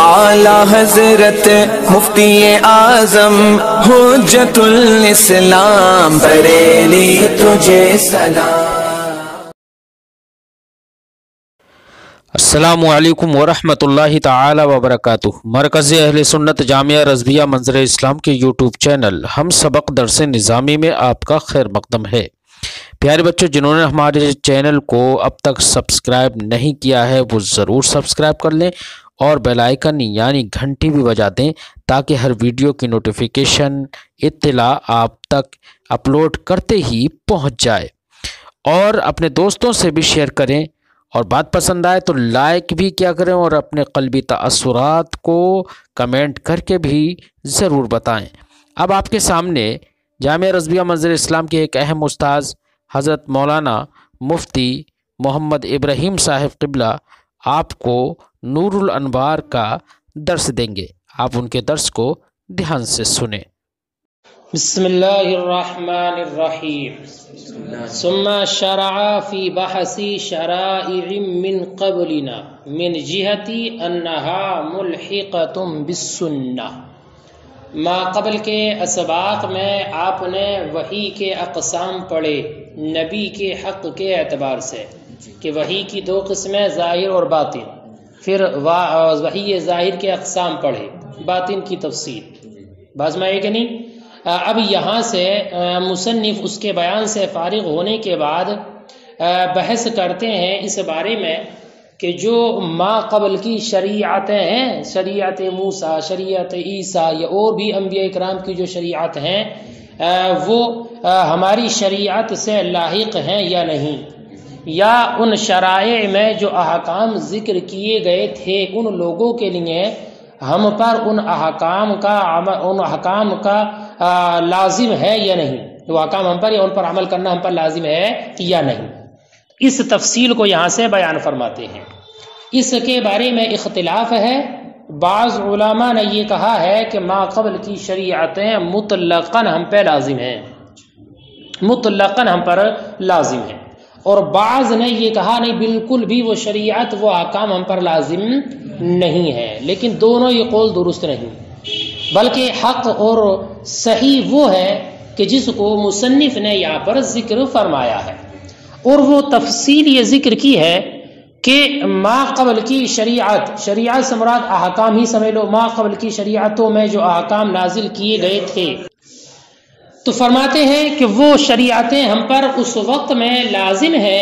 اعلی حضرت مفتی اعظم حجت الاسلام بریلی تجھے سلام۔ السلام علیکم ورحمۃ اللہ تعالی وبرکاتہ۔ مرکز اہل سنت جامعہ رضویہ منظر اسلام کے یوٹیوب چینل ہم سبق درس نظامی میں آپ کا خیر مقدم ہے۔ پیارے بچوں، جنہوں نے ہمارے چینل کو اب تک سبسکرائب نہیں کیا ہے وہ ضرور سبسکرائب کر لیں اور بیل آئیکن یعنی گھنٹی بھی بجا دیں تاکہ ہر ویڈیو کی نوٹیفیکیشن اطلاع آپ تک اپلوڈ کرتے ہی پہنچ جائے، اور اپنے دوستوں سے بھی شیئر کریں، اور بات پسند آئے تو لائک بھی کیا کریں، اور اپنے قلبی تاثرات کو کمنٹ کر کے بھی ضرور بتائیں۔ اب آپ کے سامنے جامعہ رضویہ منظر اسلام کے ایک اہم استاذ حضرت مولانا مفتی محمد ابراہیم صاحب قبلہ آپ کو نور الانوار کا درس دیں گے۔ آپ ان کے درس کو دھیان سے سنیں۔ بسم اللہ الرحمن الرحیم۔ ثم شرع فی بحث شرائع من قبلنا من جہت انہا ملحقۃ بالسنہ۔ ما قبل کے اسباق میں آپ نے وحی کے اقسام پڑھے نبی کے حق کے اعتبار سے، کہ وحی کی دو قسمیں ظاہر اور باطن، پھر وحی ظاہر کے اقسام پڑھے، باطن کی تفصیل۔ باز میں کہ نہیں، اب یہاں سے مصنف اس کے بیان سے فارغ ہونے کے بعد بحث کرتے ہیں اس بارے میں کہ جو ما قبل کی شریعتیں ہیں، شریعت موسیٰ، شریعت عیسیٰ یا اور بھی انبیاء اکرام کی جو شریعت ہیں، وہ ہماری شریعت سے لاحق ہیں یا نہیں، یا ان شرائع میں جو احکام ذکر کیے گئے تھے ان لوگوں کے لیے ہم پر ان احکام کا لازم ہے یا نہیں، وہ احکام ہم پر یا ان پر عمل کرنا ہم پر لازم ہے یا نہیں، اس تفصیل کو یہاں سے بیان فرماتے ہیں۔ اس کے بارے میں اختلاف ہے۔ بعض علماء نے یہ کہا ہے کہ ما قبل کی شریعتیں مطلقاً ہم پہ لازم ہیں، مطلقاً ہم پر لازم ہیں، اور بعض نے یہ کہا نہیں، بالکل بھی وہ شریعت وہ احکام ہم پر لازم نہیں ہے۔ لیکن دونوں یہ قول درست نہیں، بلکہ حق اور صحیح وہ ہے کہ جس کو مصنف نے یہاں پر ذکر فرمایا ہے، اور وہ تفصیل یہ ذکر کی ہے کہ ما قبل کی شریعت سے مراد احکام ہی سمجھ لو، ما قبل کی شریعتوں میں جو احکام نازل کیے گئے تھے، تو فرماتے ہیں کہ وہ شریعتیں ہم پر اس وقت میں لازم ہے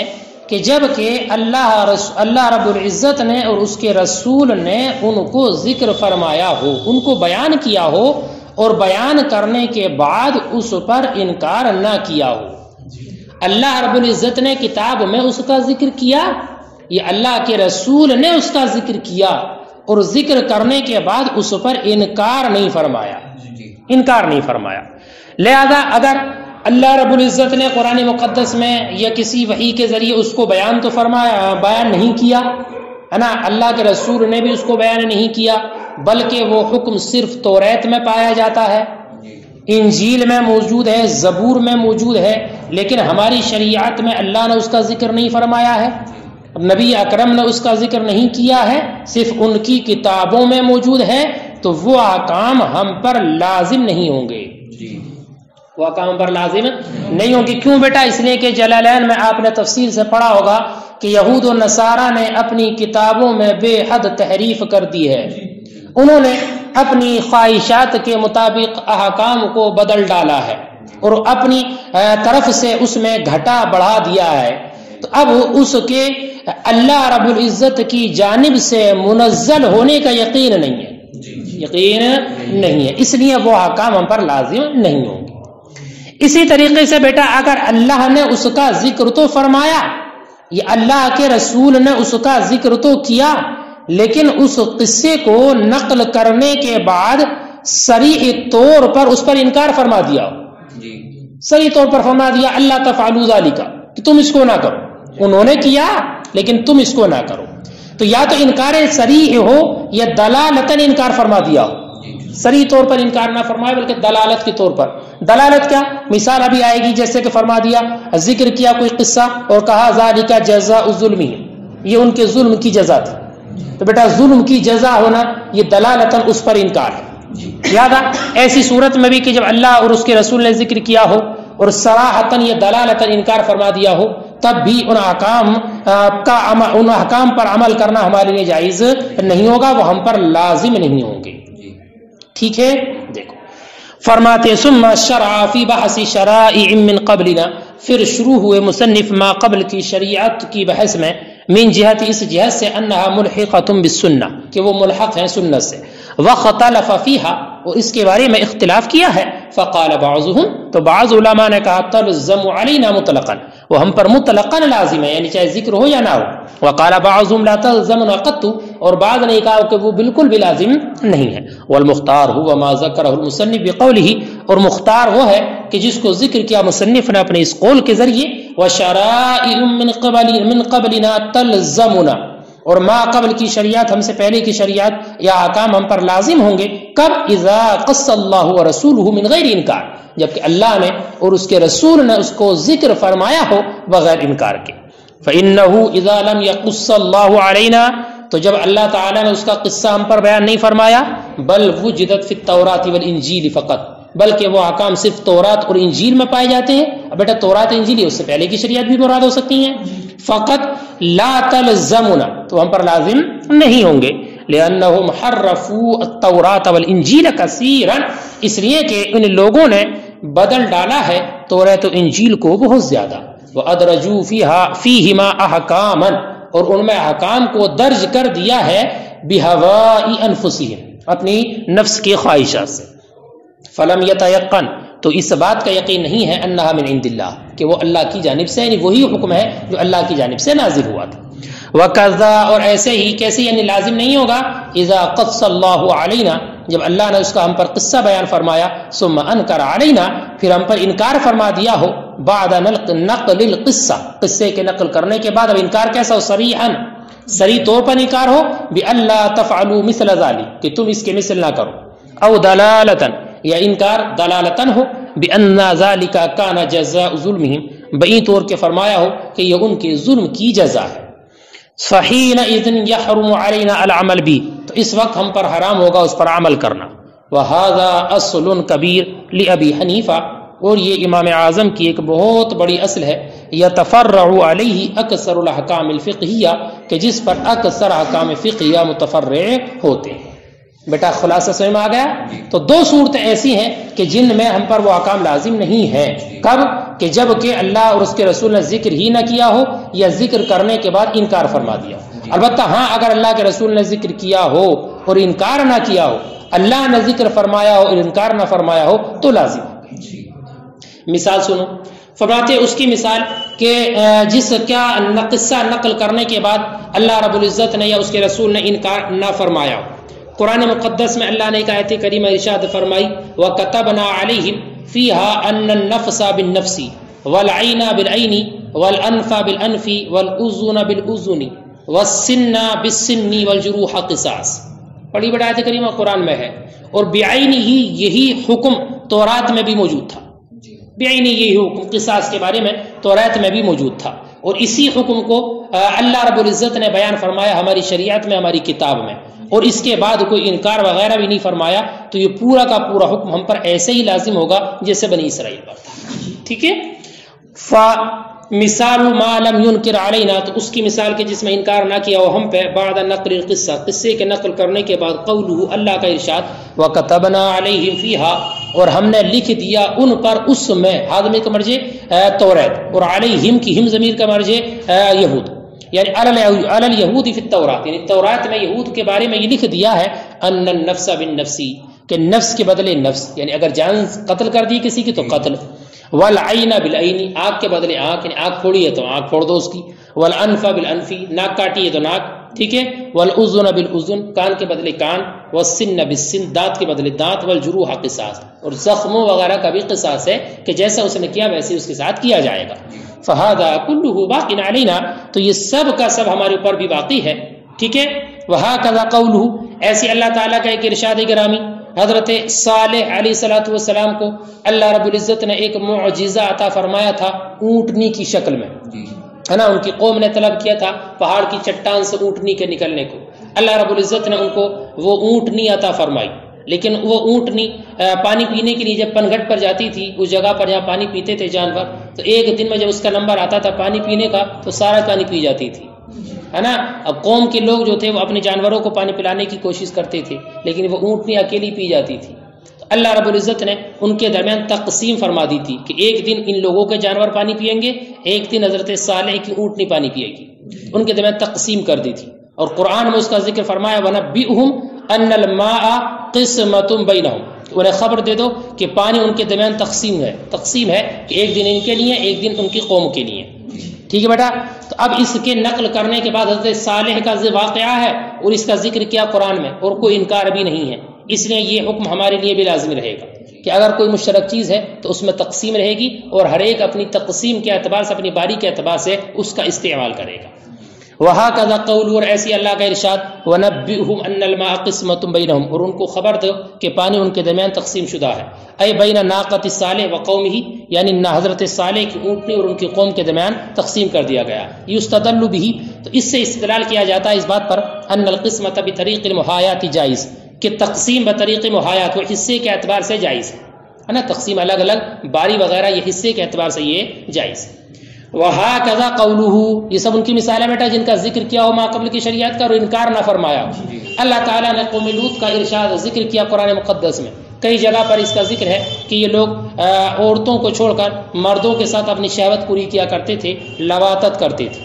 کہ جب کہ اللہ رب العزت نے اور اس کے رسول نے ان کو ذکر فرمایا ہو، ان کو بیان کیا ہو، اور بیان کرنے کے بعد اس پر انکار نہ کیا ہو۔ اللہ رب العزت نے کتاب میں اس کا ذکر کیا، یا اللہ کے رسول نے اس کا ذکر کیا، اور ذکر کرنے کے بعد اس پر انکار نہیں فرمایا، انکار نہیں فرمایا۔ لہذا اگر اللہ رب العزت نے قرآن مقدس میں یا کسی وحی کے ذریعے اس کو بیان تو فرمایا، بیان نہیں کیا ہے نا، اللہ کے رسول نے بھی اس کو بیان نہیں کیا، بلکہ وہ حکم صرف توریت میں پایا جاتا ہے، انجیل میں موجود ہے، زبور میں موجود ہے، لیکن ہماری شریعت میں اللہ نے اس کا ذکر نہیں فرمایا ہے، نبی اکرم نے اس کا ذکر نہیں کیا ہے، صرف ان کی کتابوں میں موجود ہے، تو وہ احکام ہم پر لازم نہیں ہوں گے، وہ احکام پر لازم نہیں ہوں گے۔ کیوں بیٹا؟ اس لیے کہ جلالین میں آپ نے تفصیل سے پڑھا ہوگا کہ یہود و نصارہ نے اپنی کتابوں میں بے حد تحریف کر دی ہے، انہوں نے اپنی خواہشات کے مطابق احکام کو بدل ڈالا ہے، اور اپنی طرف سے اس میں گھٹا بڑھا دیا ہے، تو اب اس کے اللہ رب العزت کی جانب سے منزل ہونے کا یقین نہیں ہے، یقین نہیں ہے، اس لیے وہ احکام ہم پر لازم نہیں ہوں گے۔ اسی طریقے سے بیٹا اگر اللہ نے اس کا ذکر تو فرمایا، یا اللہ کے رسول نے اس کا ذکر تو کیا، لیکن اس قصے کو نقل کرنے کے بعد صریح طور پر اس پر انکار فرما دیا، صریح طور پر فرما دیا اللہ تفعلوا ذالک، کہ تم اس کو نہ کرو، انہوں نے کیا لیکن تم اس کو نہ کرو، تو یا تو انکار صریح ہو یا دلالتاً انکار فرما دیا ہو، صریح طور پر انکار نہ فرمائے بلکہ دلالت کے طور پر۔ دلالت کیا؟ مثال ابھی آئے گی، جیسے کہ فرما دیا، ذکر کیا کوئی قصہ اور کہا ذالک جزاء الظلم، یہ ان کے ظلم کی جزا تھی، تو بیٹا ظلم کی جزا ہونا یہ دلالتاً اس پر انکار ہے. یاد ایسی صورت میں بھی کہ جب اللہ اور اس کے رسول نے ذکر کیا ہو اور صراحتاً یہ دلالتاً انکار فرما دیا ہو تب بھی ان احکام پر عمل کرنا ہمارے لیے جائز نہیں ہوگا، وہ ہم پر لازم نہیں ہوں گے. ٹھیک ہے. دیکھو فرماتے ثم شرع فی بحث شرائع من قبلنا، پھر شروع ہوئے مصنف ما قبل کی شریعت کی بحث میں، من جہت اس جہت سے انہا ملحقۃ بالسنہ کہ وہ ملحق ہیں سنت سے، واختلف فیہا اور اس کے بارے میں اختلاف کیا ہے. فقال بعضهم تو بعض علماء نے کہا تلزم علینا مطلقا وہ ہم پر مطلقا لازم ہے، یعنی چاہے ذکر ہو یا نہ ہو. وقال بعضهم لا تلزمنا قط اور بعض نے کہا کہ وہ بالکل بھی لازم نہیں ہے. والمختار هو ما ذکره المصنف بقوله اور مختار وہ ہے کہ جس کو ذکر کیا مصنف نے اپنے اس قول کے ذریعے وشرائع من قبلنا تلزمنا اور ما قبل کی شریعت ہم سے پہلے کی شریعت یا احکام ہم پر لازم ہوں گے. کب؟ اذا قص اللہ ورسولہ من غیر انکار جبکہ اللہ نے اور اس کے رسول نے اس کو ذکر فرمایا ہو بغیر انکار کے. فإنه اذا لم يقص اللہ علینا تو جب اللہ تعالیٰ نے اس کا قصہ ہم پر بیان نہیں فرمایا بل وجدت فی التوراۃ والانجیل فقط بلکہ وہ احکام صرف تورات اور انجیل میں پائے جاتے ہیں. اب بیٹا تورات انجیل اس سے پہلے کی شریعت بھی مراد ہو سکتی ہیں. فقط لا تلزمنا تو ہم پر لازم نہیں ہوں گے. لأنهم حرفوا التوراۃ والانجیل کثیرا اس لیے کہ ان لوگوں نے بدل ڈالا ہے تورات و انجیل کو بہت زیادہ. وادرجوا فیہما احکاما اور ان میں احکام کو درج کر دیا ہے بہواء انفسہم اپنی نفس کی خواہشات سے. فلم یتیقن تو اس بات کا یقین نہیں ہے انہا من عند اللہ کہ وہ اللہ کی جانب سے، یعنی وہی حکم ہے جو اللہ کی جانب سے نازل ہوا تھا. وکذا اور ایسے ہی کیسے یعنی لازم نہیں ہوگا اذا قص اللہ علینا جب اللہ نے اس کا ہم پر قصہ بیان فرمایا ثم انکر علینا پھر ہم پر انکار فرما دیا ہو بعد نقل القصہ قصے کے نقل کرنے کے بعد. اب انکار کیسا ہو؟ صریحا صریح طور پر انکار ہو بألا تفعلوا مثل ذلك کہ تم اس کے مثل نہ کرو. او دلالتا یا انکار دلالتن ہو بأن ذلك كان جزاء ظلمهم بعین طور کے فرمایا ہو کہ یہ ان کے ظلم کی جزا ہے. فحینئذ یحرم علینا العمل بھی تو اس وقت ہم پر حرام ہوگا اس پر عمل کرنا. وہذا اصل کبیر لابی حنیفہ اور یہ امام اعظم کی ایک بہت بڑی اصل ہے. یتفرع علیہ اکثر الاحکام الفقہیہ کہ جس پر اکثر احکام فقہیہ متفرع ہوتے ہیں. بیٹا خلاصہ سمجھ میں آ گیا؟ تو دو صورتیں ایسی ہیں کہ جن میں ہم پر وہ احکام لازم نہیں ہیں. کب؟ کہ جب کہ اللہ اور اس کے رسول نے ذکر ہی نہ کیا ہو یا ذکر کرنے کے بعد انکار فرما دیا. البتہ ہاں اگر اللہ کے رسول نے ذکر کیا ہو اور انکار نہ کیا ہو، اللہ نے ذکر فرمایا ہو اور انکار نہ فرمایا ہو تو لازم. مثال سنو. فرماتے اس کی مثال کہ جس کیا قصہ نقل کرنے کے بعد اللہ رب العزت نے یا اس کے رسول نے انکار نہ فرمایا ہو. قرآن مقدس میں اللہ نے ایک آیت کریمہ ارشاد فرمائی وَكَتَبْنَا عَلَيْهِمْ فِيهَا أَنَّ النَّفْسَ بِالنَّفْسِ وَالْعَيْنَ بِالْعَيْنِ وَالْأَنْفَ بِالْأَنْفِ وَالْأُذُنَ بِالْأُذُنِ وَالسِّنَّ بِالسِّنِّ وَالْجُرُوحَ قِصَاص. بڑی بڑی آیت کریمہ قرآن میں ہے اور بعینی ہی یہی حکم تورات میں بھی موجود تھا. بعینی یہی حکم قصاص کے بارے میں تورات میں بھی موجود تھا اور اسی حکم کو اللہ رب العزت نے بیان فرمایا ہماری شریعت میں ہماری کتاب میں اور اس کے بعد کوئی انکار وغیرہ بھی نہیں فرمایا. تو یہ پورا کا پورا حکم ہم پر ایسے ہی لازم ہوگا جیسے بنی اسرائیل پر تھا. ٹھیک ہے. مثال ما لم ينکر علینا تو اس کی مثال کے جس میں انکار نہ کیا ہو ہم پہ بعد نقل القصہ قصے کے نقل کرنے کے بعد قولہ اللہ کا ارشاد وَكَتَبْنَا عَلَيْهِمْ فِيهَا اور ہم نے لکھ دیا ان پر اس میں آدمی کا مرجع تورات اور علیہم کی ہم ضمیر کا مرجع یہود یعنی علی الیہود فی التورات یعنی تورات میں یہود کے بارے میں یہ لکھ دیا ہے ان النفس بالنفس کہ نفس کے بدلے نفس یعنی اگر جان قتل کر دی کسی کی تو قتل. والعین بالعین آنکھ کے بدلے آنکھ یعنی آنکھ پھوڑی ہے تو آنکھ پھوڑ دو اس کی. والانف بالانف ناک کاٹی ہے تو ناک. ٹھیک ہے. والاذن بالاذن کان کے بدلے کان. والسن بالسن دانت کے بدلے دانت. والجروح قصاص اور زخموں وغیرہ کا بھی قصاص ہے کہ جیسا اس نے کیا ویسے اس کے ساتھ کیا جائے گا. فہذا کلہ باق علینا تو یہ سب کا سب ہمارے اوپر بھی باقی ہے. ٹھیک ہے. وہکذا قولہ ایسی اللہ تعالیٰ کا ایک ارشاد گرامی حضرت صالح علیہ الصلوۃ والسلام کو اللہ رب العزت نے ایک معجزہ عطا فرمایا تھا اونٹنی کی شکل میں ہے نا. ان کی قوم نے طلب کیا تھا پہاڑ کی چٹان سے اونٹنی کے نکلنے کو. اللہ رب العزت نے ان کو وہ اونٹنی عطا فرمائی، لیکن وہ اونٹنی پانی پینے کے لیے جب پنگھٹ پر جاتی تھی، اس جگہ پر جہاں پانی پیتے تھے جانور، تو ایک دن میں جب اس کا نمبر آتا تھا پانی پینے کا تو سارا پانی پی جاتی تھی، ہے نا۔ اب قوم کے لوگ جو تھے وہ اپنے جانوروں کو پانی پلانے کی کوشش کرتے تھے، لیکن وہ اونٹنی اکیلی پی جاتی تھی۔ تو اللہ رب العزت نے ان کے درمیان تقسیم فرما دی تھی کہ ایک دن ان لوگوں کے جانور پانی پیئیں گے، ایک دن حضرت صالح کی اونٹنی پانی پیے گی، ان کے درمیان تقسیم کر دی تھی۔ اور قرآن میں اس کا ذکر فرمایا وَنَبِّئْهُمْ أَنَّ الْمَاءَ قِسْمَةٌ بَيْنَهُمْ، انہیں خبر دے دو کہ پانی ان کے درمیان تقسیم ہے کہ ایک دن ان کے لیے، ایک دن ان کی قوم کے لیے، ٹھیک ہے بیٹا۔ تو اب اس کے نقل کرنے کے بعد حضرت صالح کا واقعہ ہے اور اس کا ذکر کیا قرآن میں، اور کوئی انکار بھی نہیں ہے، اس لیے یہ حکم ہمارے لیے بھی لازمی رہے گا کہ اگر کوئی مشترک چیز ہے تو اس میں تقسیم رہے گی، اور ہر ایک اپنی تقسیم کے اعتبار سے، اپنی باری کے اعتبار سے اس کا استعمال کرے گا۔ وَهَكَذَا قَوْلُ، اور ایسی اللہ کا ارشاد وَنَبِّئْهُمْ أَنَّ الْمَاءَ قِسْمَةٌ بَيْنَهُمْ، اور ان کو خبر دو کہ پانی ان کے درمیان تقسیم شدہ ہے، اے بین ناقۃ صالح وقومہ، یعنی حضرت صالح کی اونٹنی اور ان کی قوم کے درمیان تقسیم کر دیا گیا۔ یستدل بہ، تو اس سے استدلال کیا جاتا ہے اس بات پر ان القسمۃ بطریق المحایات جائز، کہ تقسیم بطریق محایات، وہ حصے کے اعتبار سے جائز ہے نا، تقسیم الگ الگ باری وغیرہ یہ حصے کے اعتبار سے یہ جائز ہے۔ وَهَكَذَا قَوْلُهُ، یہ سب ان کی مثال ہے بیٹا جن کا ذکر کیا ہو ما قبل کی شریعت کا اور انکار نہ فرمایا ہو۔ اللہ تعالیٰ نے قوم لوط کا ارشاد ذکر کیا قرآن مقدس میں، کئی جگہ پر اس کا ذکر ہے کہ یہ لوگ عورتوں کو چھوڑ کر مردوں کے ساتھ اپنی شہوت پوری کیا کرتے تھے، لواطت کرتے تھے،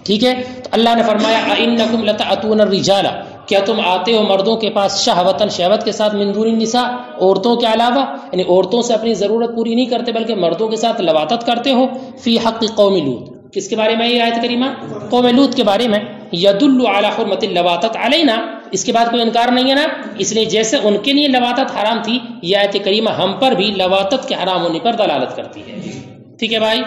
ٹھیک ہے۔ تو اللہ نے فرمایا اَإِنَّكُمْ لَتَأْتُونَ الرِّجَالَ، کیا تم آتے ہو مردوں کے پاس شہوتاً، شہوت کے ساتھ، من دون النساء، عورتوں کے علاوہ، یعنی عورتوں سے اپنی ضرورت پوری نہیں کرتے بلکہ مردوں کے ساتھ لواطت کرتے ہو، فی حق قوم لوط، کس کے بارے میں یہ آیت کریمہ؟ قوم لوط کے بارے میں۔ یدل علی حرمت اللواطت علینا، اس کے بعد کوئی انکار نہیں ہے نا، اس لیے جیسے ان کے لیے لواطت حرام تھی، یہ آیت کریمہ ہم پر بھی لواطت کے حرام ہونے پر دلالت کرتی ہے، ٹھیک ہے بھائی۔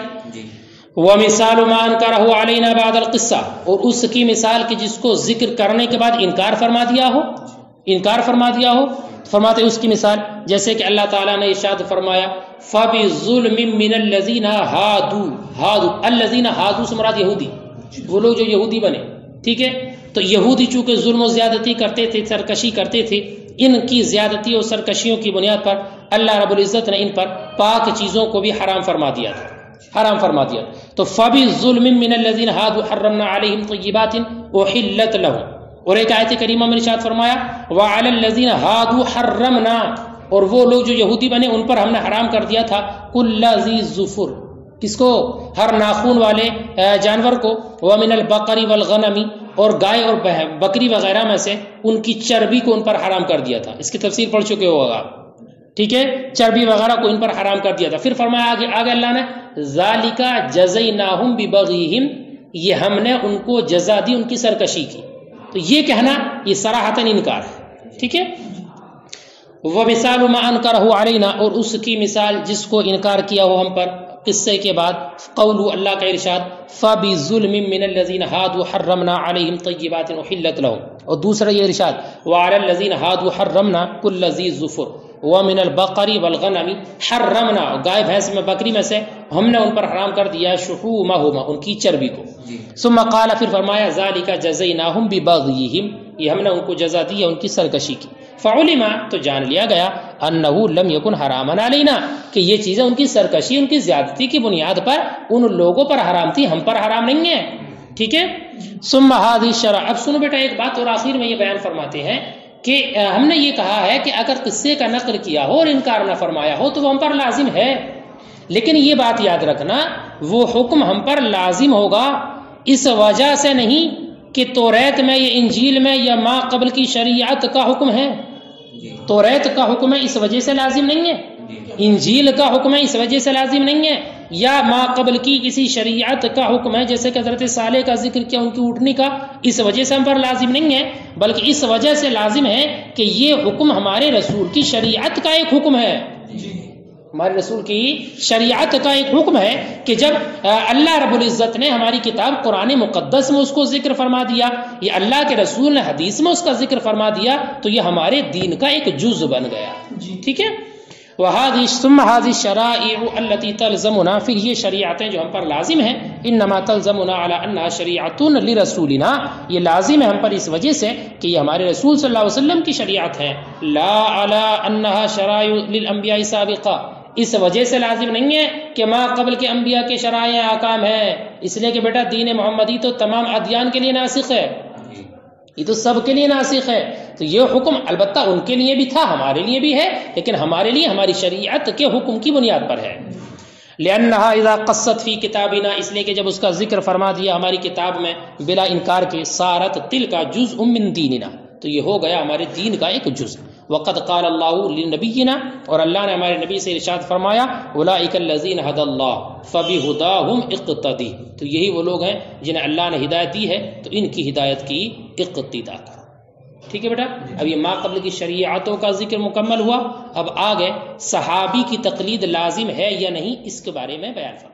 وَمِثَالُ مَا أَنْكَرَهُ عَلَيْنَا بَعْدَ الْقِصَّةِ، اور اس کی مثال کہ جس کو ذکر کرنے کے بعد انکار فرما دیا ہو، فرماتے اس کی مثال جیسے کہ اللہ تعالیٰ نے ارشاد فرمایا فَبِظُلْمٍ مِّنَ الَّذِينَ هَادُوا، الَّذِينَ هَادُوا سے مراد یہودی، وہ لوگ جو یہودی بنے، ٹھیک ہے۔ تو یہودی چونکہ ظلم و زیادتی کرتے تھے، سرکشی کرتے تھے، ان کی زیادتی اور سرکشیوں کی بنیاد پر اللہ رب العزت نے ان پر پاک چیزوں کو بھی حرام فرما دیا تھا، تو فَبِظُلْمٍ مِّنَ الَّذِينَ هَادُوا حَرَّمْنَا عَلَيْهِمْ طَيِّبَاتٍ أُحِلَّتْ لَهُمْ، اور ایک آیت کریمہ میں ارشاد فرمایا وَعَلَى الَّذِينَ هَادُوا حَرَّمْنَا، اور وہ لوگ جو یہودی بنے ان پر ہم نے حرام کر دیا تھا كُلَّ ذِي ظُفُرٍ، کس کو؟ ہر ناخون والے جانور کو، وَمِنَ الْبَقَرِ وَالْغَنَمِ، اور گائے اور بکری وغیرہ میں سے ان کی چربی کو ان پر حرام کر دیا تھا، اس کی تفسیر پڑھ چکے ہوگا، ٹھیک ہے، چربی وغیرہ کو ان پر حرام کر دیا تھا۔ پھر فرمایا آگے اللہ نے ذَلِكَ جَزَيْنَاهُمْ بِبَغْيِهِمْ، یہ ہم نے ان کو جزا دی ان کی سرکشی کی، تو یہ کہنا یہ صراحتاً انکار ہے، ٹھیک ہے۔ وَمِثَالُ مَا أَنْكَرَهُ عَلَيْنَا، اور اس کی مثال جس کو انکار کیا ہو ہم پر قصے کے بعد، قول اللہ کا ارشاد فَبِظُلْمٍ مِّنَ الَّذِينَ هَادُوا حَرَّمْنَا عَلَيْهِمْ طَيِّبَاتٍ أُحِلَّتْ لَهُمْ، اور دوسرا یہ ارشاد وَعَلَى الَّذِينَ هَادُوا حَرَّمْنَا كُلَّ ذِي ظُفُرٍ وَمِنَ الْبَقَرِ وَالْغَنَمِ حَرَّمْنَا، گائے بھینس میں بکری میں سے ہم نے ان پر حرام کر دیا شُحُومَهُمَا، ان کی چربی کو، ثم قال، پھر فرمایا ذَلِكَ جَزَيْنَاهُمْ بِبَغْيِهِمْ، یہ ہم نے ان کو جزا دی ہے ان کی سرکشی کی، فعلم، تو جان لیا گیا انه لم يكن حراما علينا، کہ یہ چیزیں ان کی سرکشی، ان کی زیادتی کی بنیاد پر ان لوگوں پر حرام تھی، ہم پر حرام نہیں ہے، ٹھیک ہے۔ ثم هذه الشرع، اب سنو بیٹا ایک بات، اور آخر میں یہ بیان فرماتے ہیں کہ ہم نے یہ کہا ہے کہ اگر قصے کا نقل کیا ہو اور انکار نہ فرمایا ہو تو وہ ہم پر لازم ہے، لیکن یہ بات یاد رکھنا وہ حکم ہم پر لازم ہوگا اس وجہ سے نہیں کہ توریت میں یا انجیل میں یا ما قبل کی شریعت کا حکم ہے، توریت کا حکم ہے اس وجہ سے لازم نہیں ہے، انجیل کا حکم ہے اس وجہ سے لازم نہیں ہے، یا ما قبل کی کسی شریعت کا حکم ہے جیسے کہ حضرت صالح کا ذکر کیا ان کی اٹھنے کا، اس وجہ سے ہم پر لازم نہیں ہے، بلکہ اس وجہ سے لازم ہے کہ یہ حکم ہمارے رسول کی شریعت کا ایک حکم ہے، ہمارے رسول کی شریعت کا ایک حکم ہے کہ جب اللہ رب العزت نے ہماری کتاب قرآن مقدس میں اس کو ذکر فرما دیا، یا اللہ کے رسول نے حدیث میں اس کا ذکر فرما دیا، تو یہ ہمارے دین کا ایک جز بن گیا، ٹھیک ہے۔ وَهَذِهِ ثُمَّ هَذِهِ الشَّرَائِعُ الَّتِي تَلْزَمُنَا، پھر یہ شریعتیں جو ہم پر لازم ہیں، انما تلزمنا علی انها شریعۃ لرسولنا، یہ لازم ہے ہم پر اس وجہ سے کہ یہ ہمارے رسول صلی اللہ علیہ وسلم کی شریعت ہے، لا علی انها شرائع للانبیاء سابقہ، اس وجہ سے لازم نہیں ہے کہ ما قبل کے انبیاء کے شرائع احکام ہیں، اس لیے کہ بیٹا دین محمدی تو تمام ادیان کے لیے ناسخ ہے، یہ تو سب کے لیے ناسخ ہے، تو یہ حکم البتہ ان کے لیے بھی تھا، ہمارے لیے بھی ہے، لیکن ہمارے لیے ہماری شریعت کے حکم کی بنیاد پر ہے۔ لأنها اذا قصت فی کتابنا، اس لیے کہ جب اس کا ذکر فرما دیا ہماری کتاب میں بلا انکار کے، صارت تلک جزء من دیننا، تو یہ ہو گیا ہمارے دین کا ایک جز۔ وقد قال اللہ لنبینا، اور اللہ نے ہمارے نبی سے ارشاد فرمایا، اولئک الذین ھدی اللہ فبہداہم اقتدی، تو یہی وہ لوگ ہیں جنہیں اللہ نے ہدایت دی ہے تو ان کی ہدایت کی اقتدا کرو۔ ٹھیک ہے بیٹا، اب یہ ما قبل کی شریعتوں کا ذکر مکمل ہوا، اب آگے صحابی کی تقلید لازم ہے یا نہیں اس کے بارے میں بیان فرمایا۔